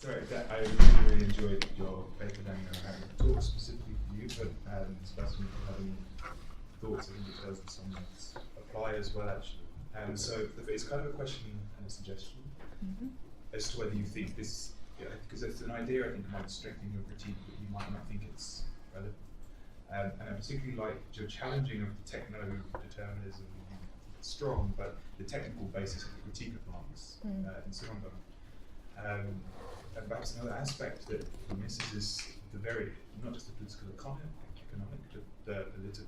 Sorry, I really enjoyed your paper, Daniela. I haven't talked specifically for you, but Sebastian, if you have any thoughts and details of some that apply as well, actually. So it's kind of a question and a suggestion as to whether you think this, because it's an idea I think might strengthen your critique, but you might not think it's relevant. And I particularly like your challenging of the techno-determinism, strong, but the technical basis of the critique of Marx in Simondon. And perhaps another aspect that he misses is not just the political economic, but the political.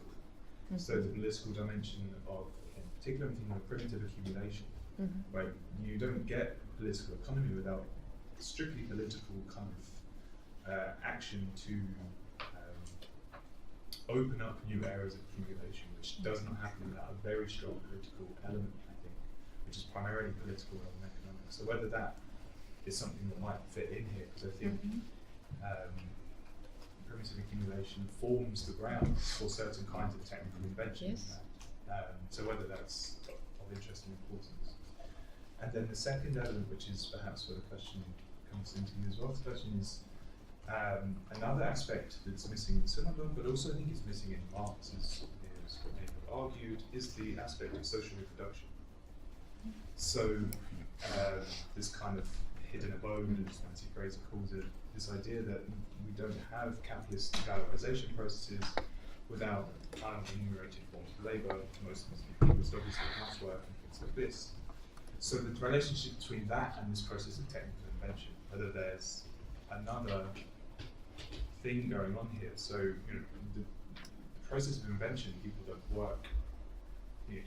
So the political dimension of, in particular, I'm thinking of primitive accumulation, right? You don't get political economy without strictly political kind of action to open up new areas of accumulation, which does not happen without a very strong political element, I think, which is primarily political rather than economic. So whether that is something that might fit in here, because I think primitive accumulation forms the grounds for certain kinds of technical invention. Yes. So whether that's of interest and importance. And then the second element, which is perhaps where the question comes into you as well, Sebastian, is another aspect that's missing in Simondon, but also I think is missing in Marx, is what people argued, is the aspect of social reproduction. So this kind of hidden abode, as Nancy Fraser calls it, this idea that we don't have capitalist valorization processes without unremunerated forms of labour, most people obviously housework and things like this. So the relationship between that and this process of technical invention, whether there's another thing going on here. So the process of invention, people that work,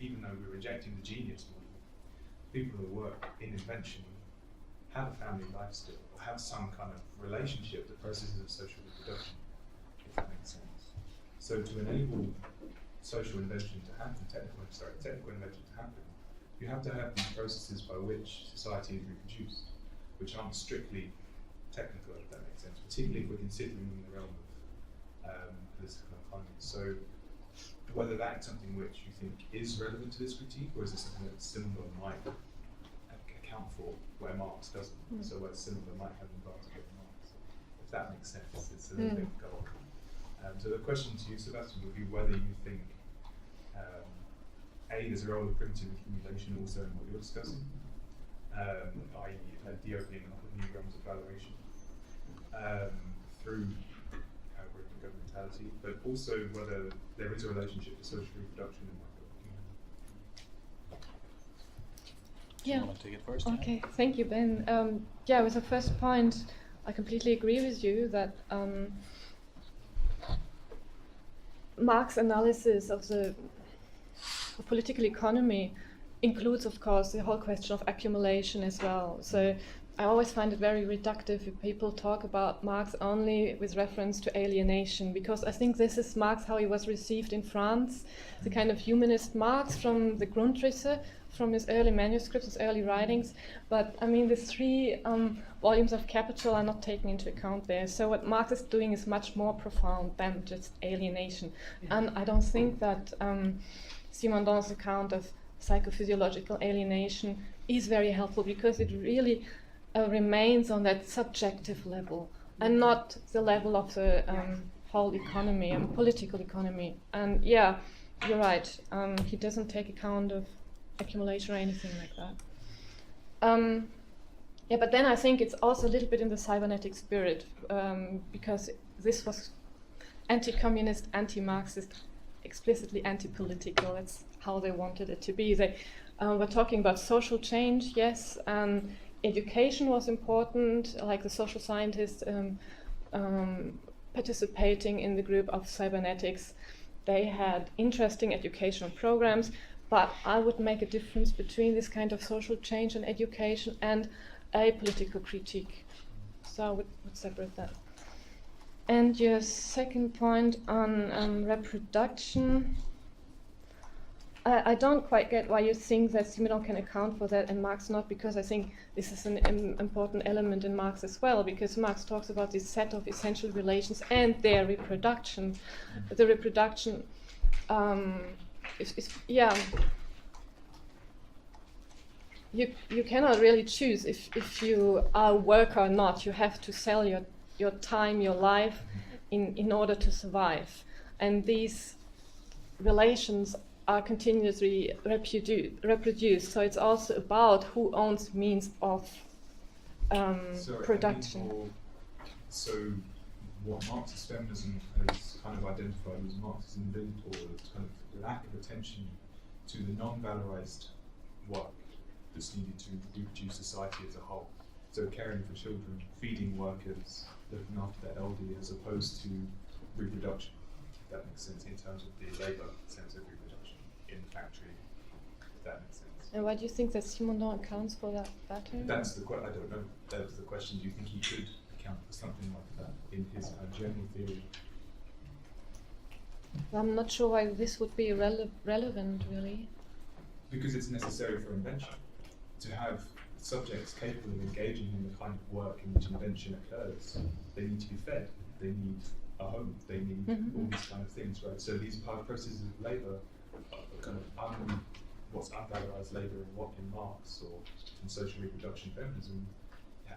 even though we're rejecting the genius model, people that work in invention have a family life still, or have some kind of relationship to processes of social reproduction, if that makes sense. So to enable social invention to happen, technical invention to happen, you have to have these processes by which society is reproduced, which aren't strictly technical, if that makes sense, particularly if we're considering in the realm of political economy. So whether that's something which you think is relevant to this critique, or is it something that Simondon might account for where Marx doesn't? So where Simondon might have advantage over Marx, if that makes sense. It's a little bit goal. So the question to you, Sebastian, would be whether you think there's a role of primitive accumulation also in what you're discussing, i.e. the opening up of new realms of valuation through algorithmic governmentality, but also whether there is a relationship to social reproduction in what you're looking at. Do you want to take it first? Okay, thank you, Ben. With the first point, I completely agree with you that Marx's analysis of the political economy includes, of course, the whole question of accumulation as well. So I always find it very reductive if people talk about Marx only with reference to alienation, because I think this is Marx how he was received in France, the kind of humanist Marx from the Grundrisse, from his early manuscripts, his early writings. But I mean, the three volumes of Capital are not taken into account there. So what Marx is doing is much more profound than just alienation. And I don't think that Simondon's account of psychophysiological alienation is very helpful, because it really remains on that subjective level and not the level of the whole economy and political economy. And yeah, you're right, he doesn't take account of accumulation or anything like that. But then I think it's also a little bit in the cybernetic spirit, because this was anti-communist, anti-Marxist, explicitly anti-political. That's how they wanted it to be. They were talking about social change, yes, education was important, like the social scientists participating in the group of cybernetics. They had interesting educational programs, but I would make a difference between this kind of social change and education and a political critique. So I would separate that. And your second point on reproduction, I don't quite get why you think that Simondon can account for that and Marx not, because I think this is an important element in Marx as well, because Marx talks about this set of essential relations and their reproduction. The reproduction you cannot really choose if you are a worker or not. You have to sell your time, your life, in order to survive. And these relations are continuously reproduced. So it's also about who owns means of production. So what Marxist feminism has kind of identified as Marxism linked, or as kind of lack of attention to the non-valorized work that's needed to reproduce society as a whole. So caring for children, feeding workers, looking after the elderly, as opposed to reproduction. If that makes sense, in terms of the labour sense of reproduction in the factory. If that makes sense. And why do you think that Simondon accounts for that better? That's the I don't know. That was the question. Do you think he could account for something like that in his general theory? I'm not sure why this would be relevant, really. Because it's necessary for invention. To have subjects capable of engaging in the kind of work in which invention occurs, they need to be fed, they need a home, they need all these kind of things, right? So these processes of labour are kind of what's unvalorized labour in Marx or in social reproduction feminism.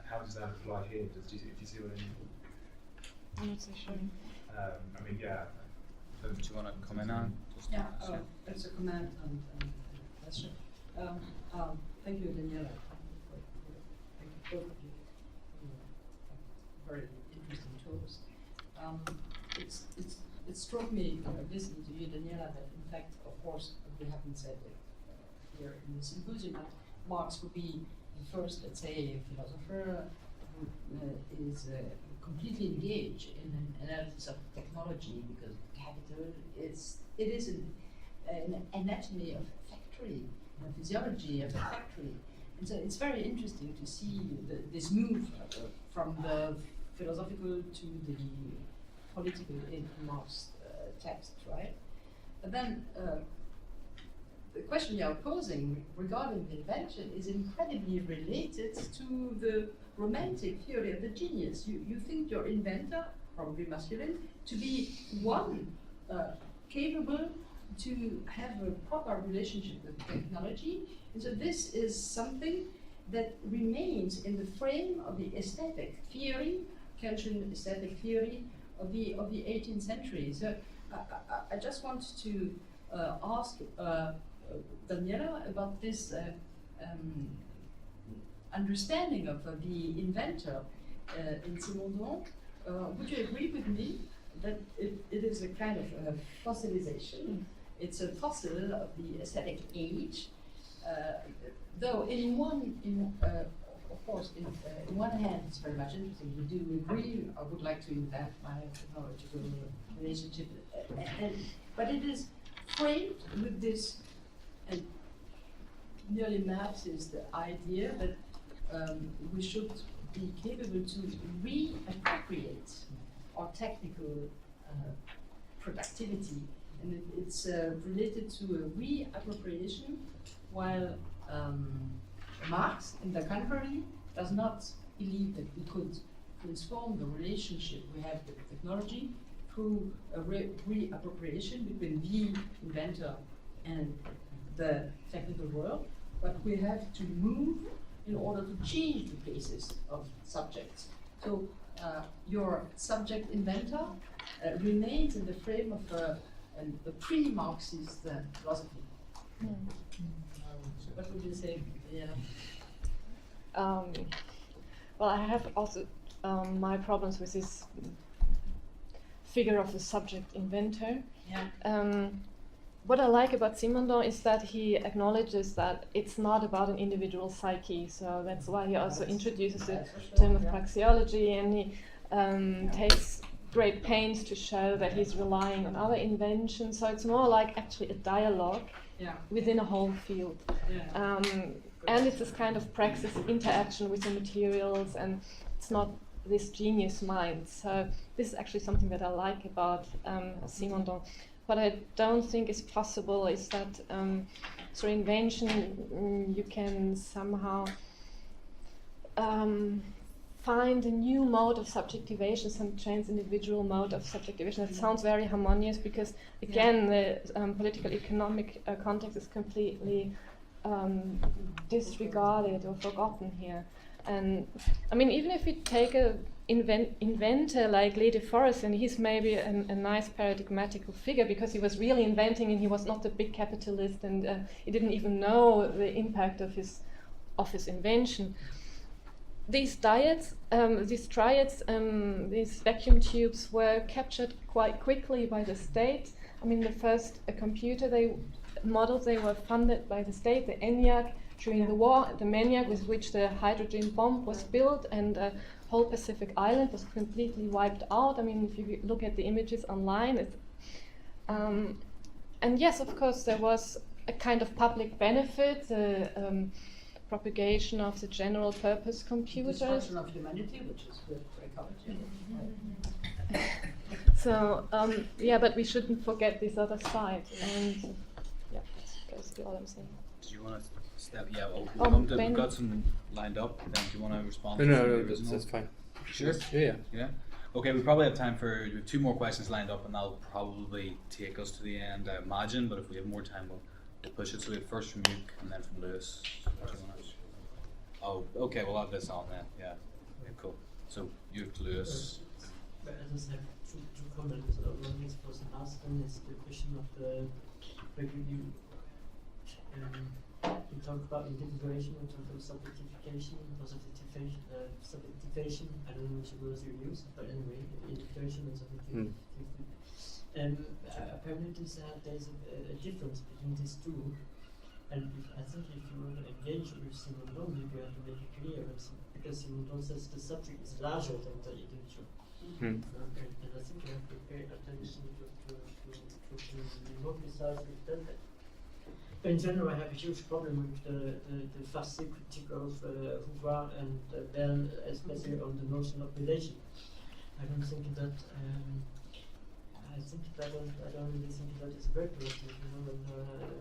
How does that apply here? Do you see what I mean? I'm not so sure. I mean, yeah. Do you want to comment on? Yeah, that's a comment and question. Thank you, Daniela. Thank you both of you. Very interesting talks. It struck me listening to you, Daniela, that in fact, of course, we haven't said it here in the symposium, but Marx would be the first, let's say, philosopher who is completely engaged in an analysis of technology, because capital it is an anatomy of a factory, a physiology of a factory. And so it's very interesting to see this move from the philosophical to the political in Marx's text, right? But then the question you are posing regarding the invention is incredibly related to the romantic theory of the genius. You think your inventor, probably masculine, to be one capable to have a proper relationship with technology. And so this is something that remains in the frame of the aesthetic theory, Kantian aesthetic theory of the 18th century. So I just want to ask Daniela about this understanding of the inventor in Simondon. Would you agree with me that it is a kind of fossilization? It's a fossil of the aesthetic age, though of course, in one hand, it's very much interesting. We do agree. I would like to invent my technological relationship, but it is framed with this, and nearly Marx's the idea that we should be capable to reappropriate our technical productivity, and it's related to a reappropriation, while Marx, in the contrary, does not believe that we could transform the relationship we have with technology through a reappropriation between the inventor and the technical world, but we have to move in order to change the places of subjects. So your subject inventor remains in the frame of the pre-Marxist philosophy. What would you say? Yeah. Well, I have also my problems with this figure of the subject inventor. Yeah. What I like about Simondon is that he acknowledges that it's not about an individual psyche, so that's why he also introduces the term of praxeology, and he takes great pains to show that he's relying on other inventions, so it's more like actually a dialogue within a whole field. Yeah. And it's this kind of praxis interaction with the materials, and it's not this genius mind. So this is actually something that I like about Simondon. What I don't think is possible is that through invention you can somehow find a new mode of subjectivation, some trans-individual mode of subjectivation. It sounds very harmonious because, again, the political economic context is completely disregarded or forgotten here. And I mean, even if we take a inventor like Lee de Forest, and he's maybe a nice paradigmatical figure because he was really inventing, and he was not a big capitalist, and he didn't even know the impact of his invention. These triads, these vacuum tubes were captured quite quickly by the state. I mean, the first computer models, they were funded by the state, the ENIAC during the war, the maniac with which the hydrogen bomb was built, and the whole Pacific Island was completely wiped out. I mean, if you look at the images online, it's, and yes, of course, there was a kind of public benefit, propagation of the general purpose computers. Destruction of humanity, which is good for ecology. So, yeah, but we shouldn't forget this other side. And yeah, that's basically all I'm saying. Do you want to step? Yeah, well, Ben. we've got some lined up. Then do you want to respond? No, that's fine. Sure. Yeah. Okay, we probably have time for we have 2 more questions lined up, and that'll probably take us to the end, I imagine. But if we have more time, we'll push it. So we have first from Luke, and then from Lewis. Oh, okay. We'll have this on then. Yeah. Okay, cool. So you, Lewis. I just have two comments. One is was asked, and it's the question of the like you talk about individuation, you talk about subjectification, positivation, subjectification. I don't know which words you use, but anyway, individuation and subjectification. Apparently, there's a difference between these two. And I think if you want to engage with Simondon, you have to make it clear, because Simondon says the subject is larger than the individual. And I think you have to pay attention to be more precise with that. In general, I have a huge problem with the fussy critique of Hoover and Bell, especially on the notion of relation. I don't think that. I don't really think that is very productive. You know, when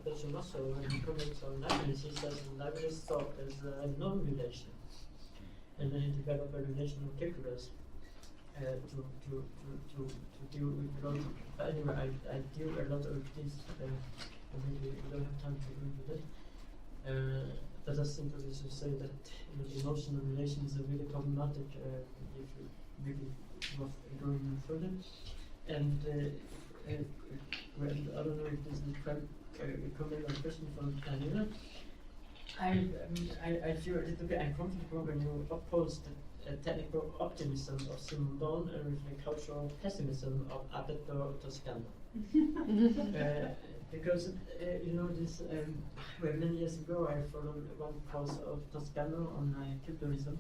Belgium also, when he comments on Leibniz, he says Leibniz thought as a non-relation, and then he developed a relational calculus to deal with a lot. But anyway, I deal a lot with this. Maybe we don't have time to go into that. But I think we should say that the emotional relation is a really problematic if you really go going further. And well, I don't know if this is a comment or question from Daniela. I feel a little bit uncomfortable when you oppose the technical optimism of Simondon and with the cultural pessimism of Alberto Toscano. Because you know this. Well, many years ago, I followed one course of Toscano on capitalism,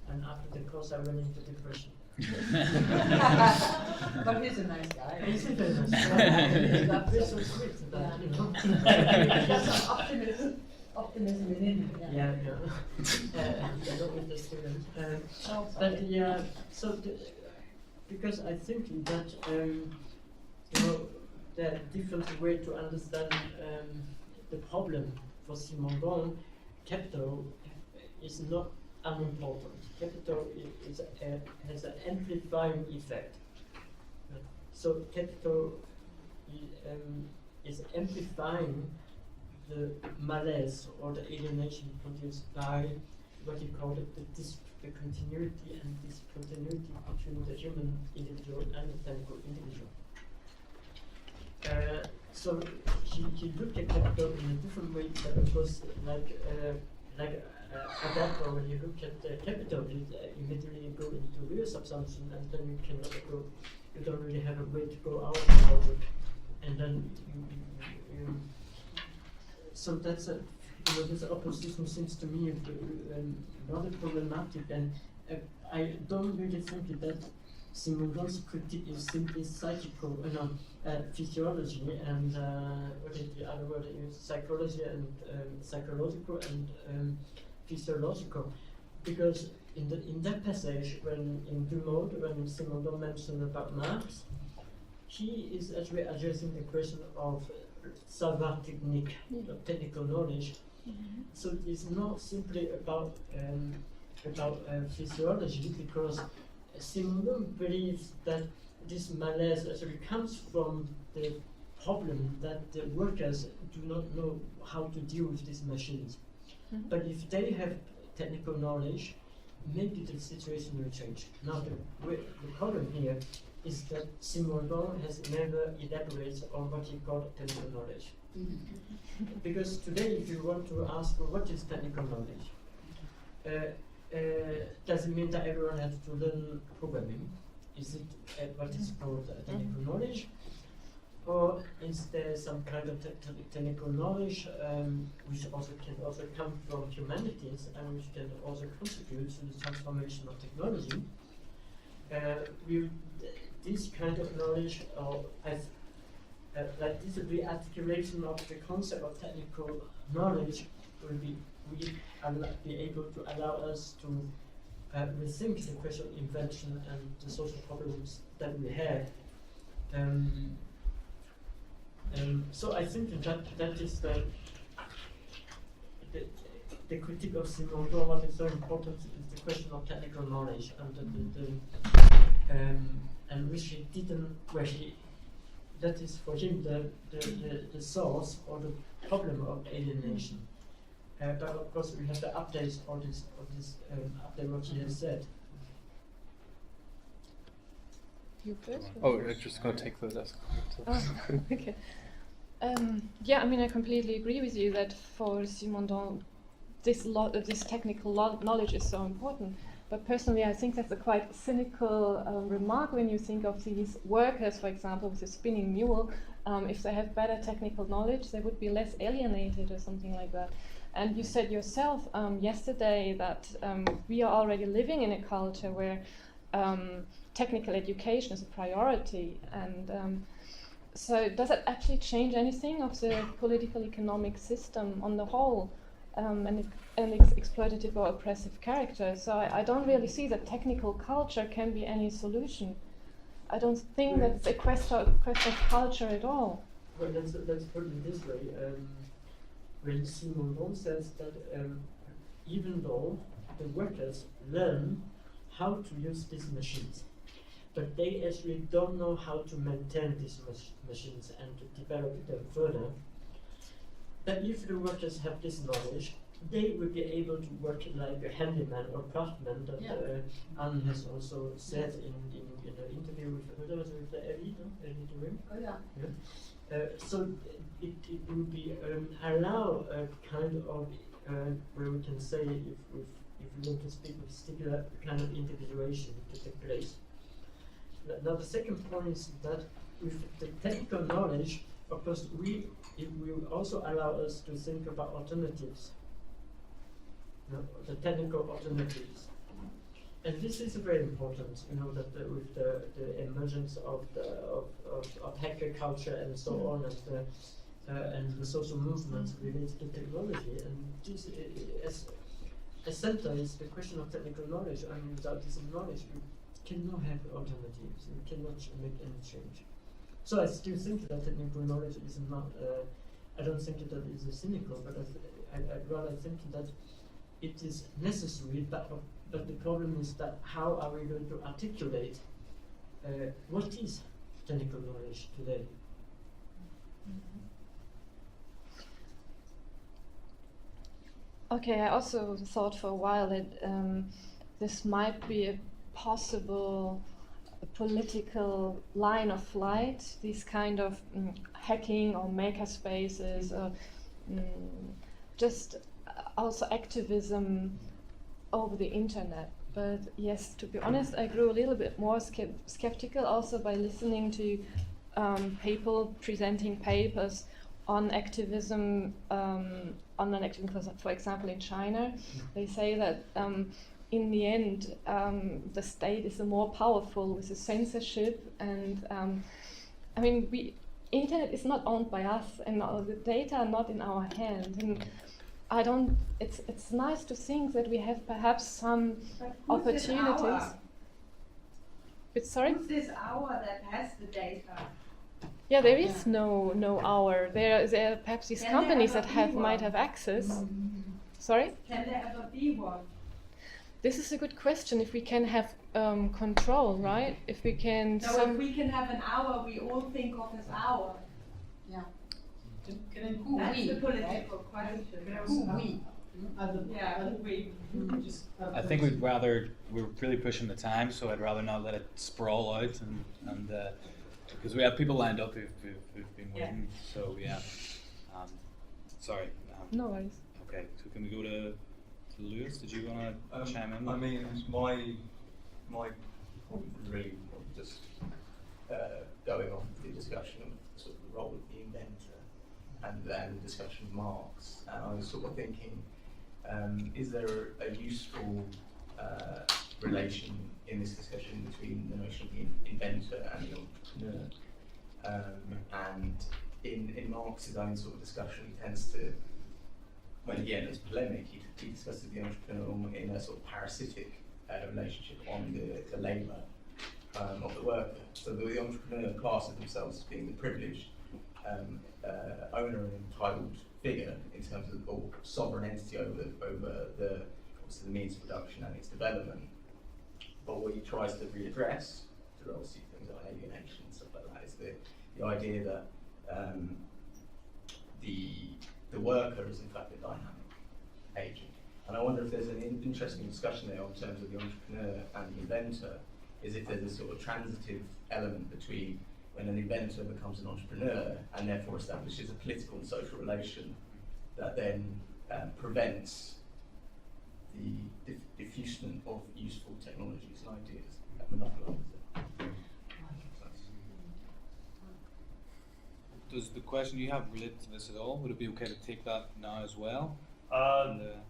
and after the course, I went into depression. But he's a nice guy. He's a very nice guy. He's so sweet. That, you know. There's some optimism in him. Yeah. Not with the student. But yeah, so because I think that you know, there are different ways to understand the problem for Simondon. Capital is not unimportant. Capital has an amplifying effect. So capital is amplifying the malaise or the alienation produced by what you call the continuity and discontinuity between the human individual and the technical individual. So he looked at capital in a different way, but of course, like Adapter, when you look at the capital, you immediately go into real subsumption, and then you cannot go. You don't really have a way to go out of it, and then you so that's a this opposition seems to me rather problematic, and I don't really think that Simondon's critique is simply psychical, physiology, and what is the other word? Psychology and psychological and physiological, because in that passage, when in Du Mode, when Simondon mentioned about Marx, he is actually addressing the question of savoir technique, of technical knowledge. So it's not simply about physiology, because Simondon believes that this malaise actually comes from the problem that the workers do not know how to deal with these machines. Mhm. But if they have technical knowledge, maybe the situation will change. Now the problem here is that Simondon has never elaborated on what he called technical knowledge. Because today, if you want to ask what is technical knowledge, does it mean that everyone has to learn programming? Is it what is called technical knowledge? Or is there some kind of technical knowledge which can also come from humanities and which can also contribute to the transformation of technology? Will this kind of knowledge, or like this re-articulation of the concept of technical knowledge, will be able to allow us to rethink the question of invention and the social problems that we have. So I think that is the critique of Simondon. What is so important is the question of technical knowledge, and which he didn't. That is for him the source or the problem of alienation. But of course we have to update all this update what he has said. You first? Oh, I'm just going to take the desk. Oh, okay. Yeah, I mean, I completely agree with you that for Simondon, this technical knowledge is so important. But personally, I think that's a quite cynical remark when you think of these workers, for example, with a spinning mule. If they have better technical knowledge, they would be less alienated or something like that. And you said yourself yesterday that we are already living in a culture where technical education is a priority. And so does it actually change anything of the political economic system on the whole and its exploitative or oppressive character? So I don't really see that technical culture can be any solution. I don't think that it's a question of culture at all. Well, let's put it this way. When Simondon says that even though the workers learn how to use these machines, but they actually don't know how to maintain these machines and to develop them further, that if the workers have this knowledge, they will be able to work like a handyman or craftsman that Anne has also said in an interview with Ellie Rim. Oh yeah. So it will be allow a kind of where we can say if we want to speak with particular kind of individuation to take place. Now the second point is that with the technical knowledge, of course, it will also allow us to think about alternatives. The technical alternatives, and this is very important. That with the emergence of hacker culture and so on, and the social movements related to technology, and this as center is the question of technical knowledge. I mean, without this knowledge, you cannot have alternatives. You cannot make any change. So I still think that technical knowledge is not. I don't think that it is cynical, but I'd rather think that it is necessary, but the problem is that how are we going to articulate what is technical knowledge today? Okay, I also thought for a while that this might be a possible political line of flight, these kind of hacking or maker spaces, or just also activism over the internet. But yes, to be honest, I grew a little bit more skeptical also by listening to people presenting papers on activism, online activism, for example, in China. They say that in the end, the state is more powerful with the censorship, and I mean, internet is not owned by us, and the data are not in our hands. And I don't. It's nice to think that we have perhaps some opportunities. But sorry. Who's this hour that has the data? Yeah, there is no hour. There are perhaps these Can companies there that ever be might one? have access. Sorry. Can there ever be one? This is a good question. If we can have control, right? If we can. So if we can have an hour, we all think of as hour. Yeah. Who That's we, the political right? question. Who we? I think we're really pushing the time, so I'd rather not let it sprawl out, and because we have people lined up who've been waiting. So yeah, sorry. No worries. Okay, so can we go to Lewis? Did you want to chime in? I mean, my point really was just going off the discussion of sort of the role of the inventor and then the discussion of Marx. And I was sort of thinking, is there a useful relation in this discussion between the notion of the inventor and the entrepreneur? And in Marx's own sort of discussion, he tends to, when he enters polemic, he discusses the entrepreneur in a sort of parasitic relationship on the labour of the worker. So the entrepreneur classes themselves as being the privileged owner and entitled figure in terms of, or sovereign entity over the obviously the means of production and its development. But what he tries to readdress through obviously things like alienation and stuff like that is the idea that the worker is in fact a dynamic agent. And I wonder if there's an interesting discussion there in terms of the entrepreneur and the inventor, is if there's a sort of transitive element between when an inventor becomes an entrepreneur and therefore establishes a political and social relation that then prevents the diffusement of useful technologies and ideas that monopolise it. Does the question you have relate to this at all? Would it be okay to take that now as well?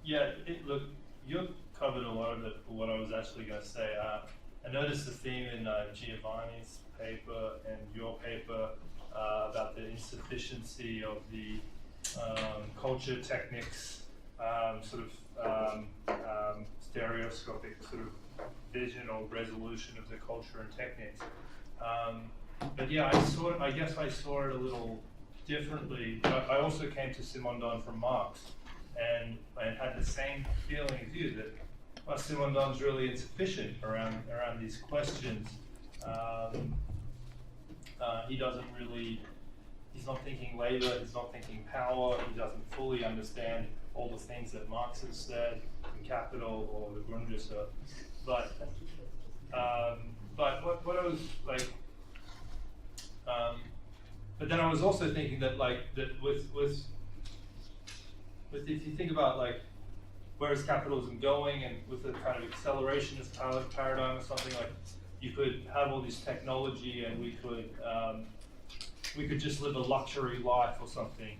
Yeah, look, you've covered a lot of it for what I was actually going to say. I noticed the theme in Giovanni's paper and your paper about the insufficiency of the culture techniques stereoscopic sort of vision or resolution of the culture and techniques. But yeah, I guess I saw it a little differently. I also came to Simondon from Marx, and I had the same feeling as you that Simondon's really insufficient around these questions. He's not thinking labor, he's not thinking power, he doesn't fully understand all the things that Marx has said in Capital or the Grundrisse. But what I was like, but then I was also thinking that with if you think about where is capitalism going, and with the kind of accelerationist paradigm or something, like you could have all this technology and we could just live a luxury life or something,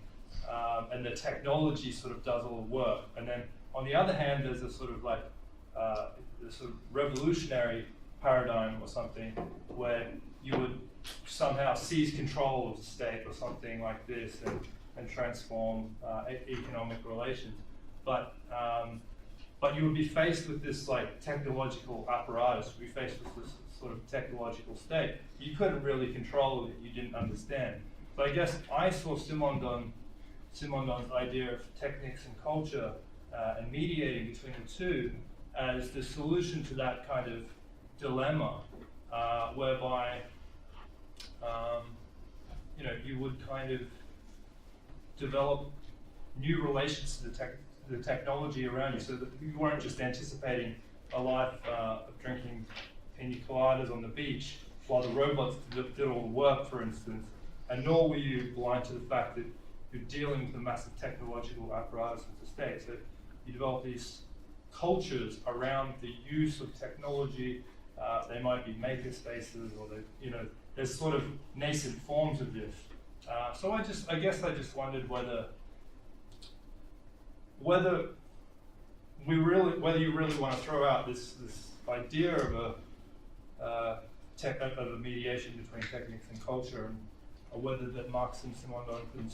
and the technology sort of does all the work. And then on the other hand, there's a sort of this sort of revolutionary paradigm or something where you would somehow seize control of the state or something like this and transform economic relations. But you would be faced with this technological apparatus, you'd be faced with this sort of technological state. You couldn't really control it, you didn't understand. So I guess I saw Simondon's idea of techniques and culture and mediating between the two as the solution to that kind of dilemma, whereby you would kind of develop new relations to the technology around you, so that you weren't just anticipating a life of drinking pina coladas on the beach while the robots did all the work, for instance, and nor were you blind to the fact that you're dealing with a massive technological apparatus of the state. So you develop these cultures around the use of technology. They might be maker spaces, or there's sort of nascent forms of this. So I guess I just wondered whether you really want to throw out this idea of a mediation between techniques and culture, or whether that Marx and Simondon can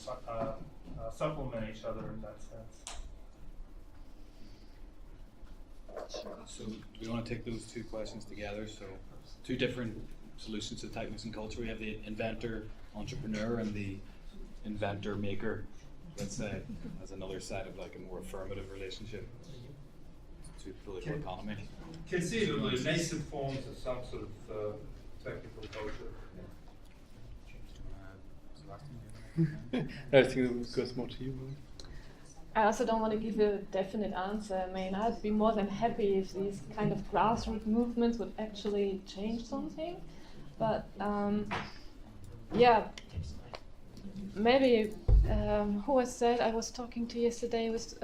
supplement each other in that sense. So we want to take those two questions together. So two different solutions to techniques and culture. We have the inventor, entrepreneur, and the inventor maker, let's say, as another side of a more affirmative relationship to political economy. Conceivably, nascent forms of some sort of technical culture. Sebastian, I think it goes more to you. I also don't want to give a definite answer. I mean, I'd be more than happy if these kind of grassroots movements would actually change something. But yeah, maybe who was that I was talking to yesterday was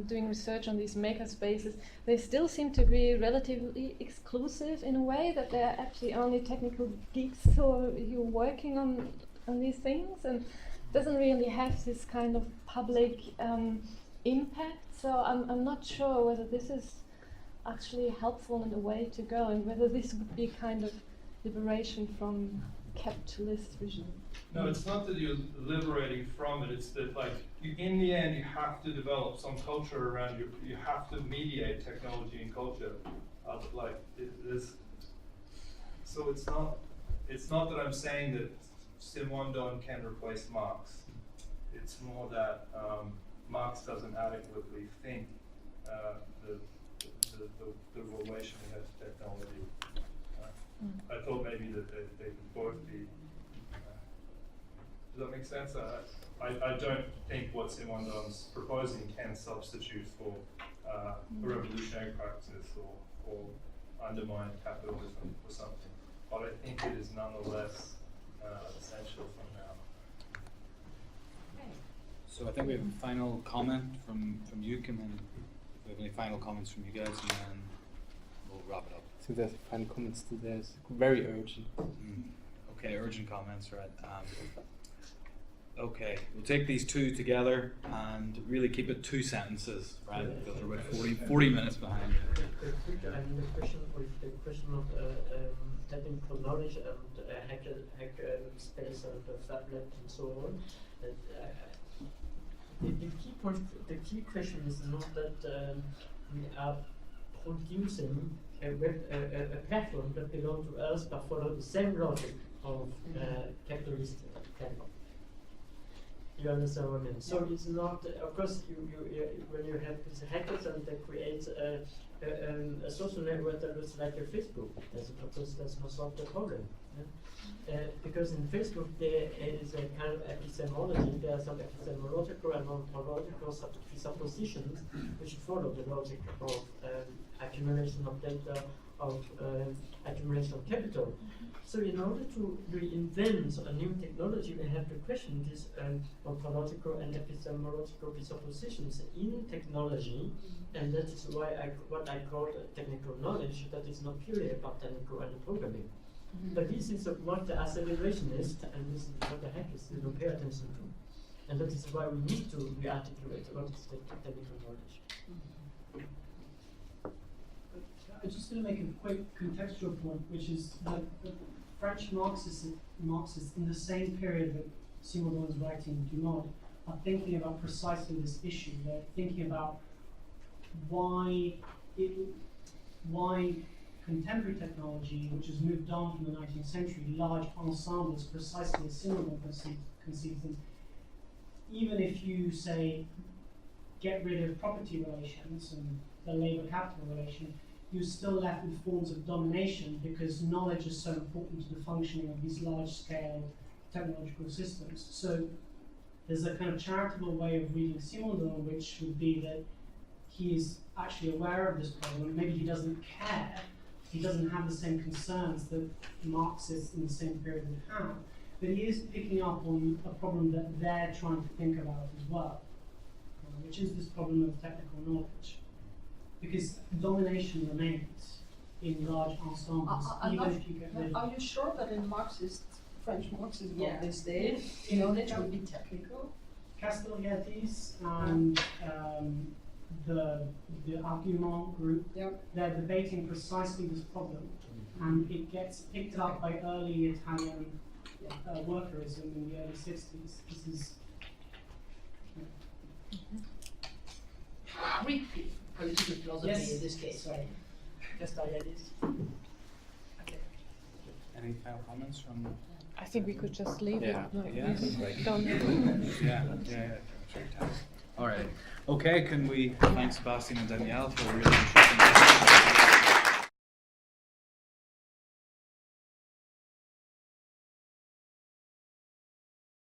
doing research on these maker spaces. They still seem to be relatively exclusive in a way, that they're actually only technical geeks who are working on these things, and doesn't really have this kind of public impact. So I'm not sure whether this is actually helpful in a way to go, and whether this would be kind of liberation from capitalist regime. No, it's not that you're liberating from it. It's that, like, in the end, you have to develop some culture around you. You have to mediate technology and culture. So it's not that I'm saying that Simondon can replace Marx. It's more that Marx doesn't adequately think the relation we have to technology. I thought maybe that they could both be. Does that make sense? I don't think what Simondon's proposing can substitute for revolutionary practices or undermine capitalism or something. But I think it is nonetheless essential for now. So I think we have a final comment from you, Kim, and if we have any final comments from you guys, and then we'll wrap it up. So there's final comments to this. Very urgent. Okay, urgent comments, right? Okay, we'll take these two together and really keep it 2 sentences, right? Because we're about 40 minutes behind. The question of technical knowledge and hacker space and phablet and so on. The key question is not that we are producing a platform that belongs to us but follow the same logic of capitalist platform. You understand what I mean? So it's not, of course, when you have these hackers and they create a social network that looks like a Facebook, of course that's not solve the problem. Yeah? Because in Facebook there is a kind of epistemology, there are some epistemological and non-ontological suppositions which follow the logic of accumulation of data, of accumulation of capital. So in order to reinvent a new technology, we have to question these ontological and epistemological presuppositions in technology, and that is why what I call technical knowledge, that is not purely about technical and programming. But this is what the accelerationist and this is what the hackers don't pay attention to. And that is why we need to re-articulate what is the technical knowledge. I'm just going to make a quick contextual point, which is that the French Marxists in the same period that Simondon is writing Dumont are thinking about precisely this issue. They're thinking about why contemporary technology, which has moved on from the 19th century, large ensembles, precisely as Simondon conceives them, even if you say get rid of property relations and the labor-capital relation, you're still left with forms of domination because knowledge is so important to the functioning of these large-scale technological systems. So there's a kind of charitable way of reading Simondon, which would be that he is actually aware of this problem. Maybe he doesn't care. He doesn't have the same concerns that Marxists in the same period would have. But he is picking up on a problem that they're trying to think about as well, which is this problem of technical knowledge. Because domination remains in large ensembles, even if you get rid of. Are you sure that in French Marxism of this day, knowledge would be technical? Castelghetti and the Argument group, they're debating precisely this problem, and it gets picked up by early Italian workerism in the early 60s. This is Greek political philosophy in this case, right? Castelghetti. Okay. Any final comments from? I think we could just leave Yeah. it. Like, Yeah. we Like- don't Yeah. All right. Okay, can we thank Sebastian and Daniela for a really interesting